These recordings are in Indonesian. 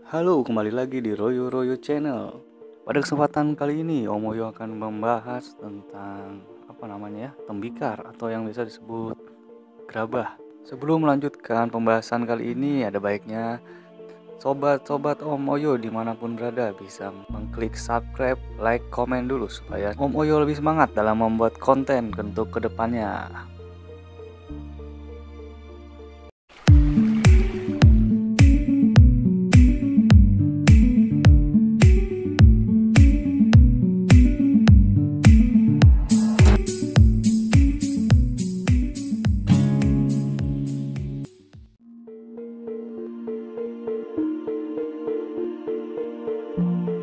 Halo, kembali lagi di Royo Royo Channel. Pada kesempatan kali ini, Om Oyo akan membahas tentang tembikar atau yang biasa disebut gerabah. Sebelum melanjutkan pembahasan kali ini, ada baiknya sobat-sobat Om Oyo dimanapun berada bisa mengklik subscribe, like, komen dulu supaya Om Oyo lebih semangat dalam membuat konten untuk kedepannya.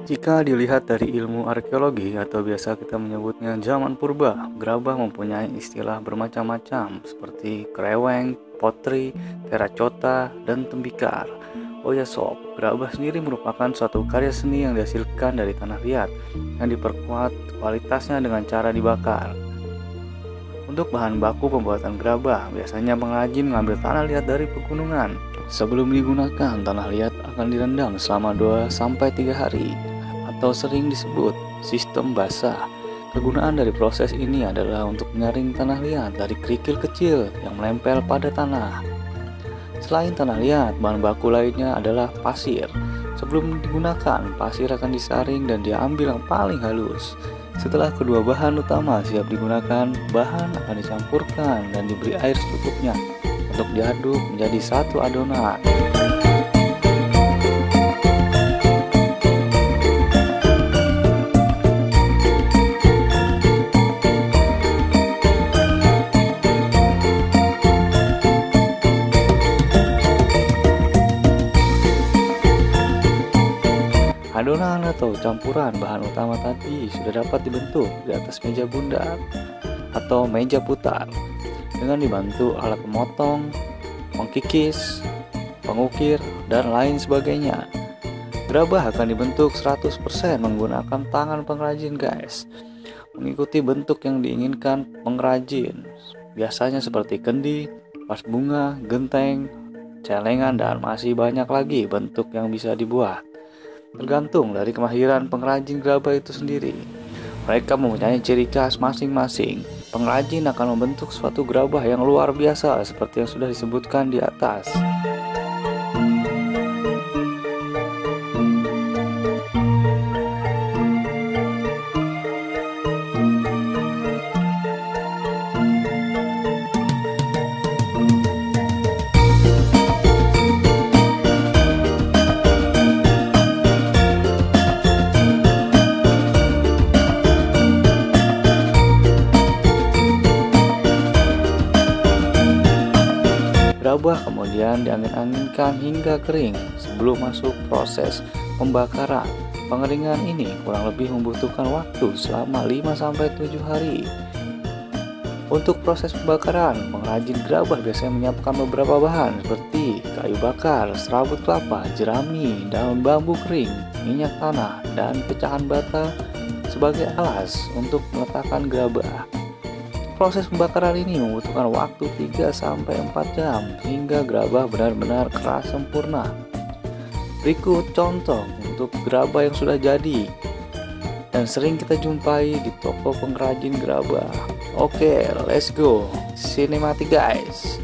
Jika dilihat dari ilmu arkeologi atau biasa kita menyebutnya zaman purba, gerabah mempunyai istilah bermacam-macam seperti kreweng, potri, terakota, dan tembikar. Oh ya sob, gerabah sendiri merupakan suatu karya seni yang dihasilkan dari tanah liat yang diperkuat kualitasnya dengan cara dibakar. Untuk bahan baku pembuatan gerabah, biasanya pengrajin mengambil tanah liat dari pegunungan. Sebelum digunakan, tanah liat akan direndam selama 2-3 hari atau sering disebut sistem basah. Kegunaan dari proses ini adalah untuk menyaring tanah liat dari kerikil kecil yang menempel pada tanah. Selain tanah liat, bahan baku lainnya adalah pasir. Sebelum digunakan, pasir akan disaring dan diambil yang paling halus. Setelah kedua bahan utama siap digunakan, bahan akan dicampurkan dan diberi air secukupnya untuk diaduk menjadi satu adonan. Adonan atau campuran bahan utama tadi sudah dapat dibentuk di atas meja bundar atau meja putar dengan dibantu alat pemotong, pengkikis, pengukir, dan lain sebagainya. Gerabah akan dibentuk 100% menggunakan tangan pengrajin guys, mengikuti bentuk yang diinginkan pengrajin, biasanya seperti kendi, vas bunga, genteng, celengan, dan masih banyak lagi bentuk yang bisa dibuat. Tergantung dari kemahiran pengrajin gerabah itu sendiri. Mereka mempunyai ciri khas masing-masing. Pengrajin akan membentuk suatu gerabah yang luar biasa seperti yang sudah disebutkan di atas. Gerabah kemudian diangin-anginkan hingga kering sebelum masuk proses pembakaran. Pengeringan ini kurang lebih membutuhkan waktu selama 5-7 hari. Untuk proses pembakaran, pengrajin gerabah biasanya menyiapkan beberapa bahan seperti kayu bakar, serabut kelapa, jerami, daun bambu kering, minyak tanah, dan pecahan bata sebagai alas untuk meletakkan gerabah. Proses pembakaran ini membutuhkan waktu 3-4 jam hingga gerabah benar-benar keras sempurna. Berikut contoh untuk gerabah yang sudah jadi dan sering kita jumpai di toko pengrajin gerabah. Oke, let's go. Cinematic guys.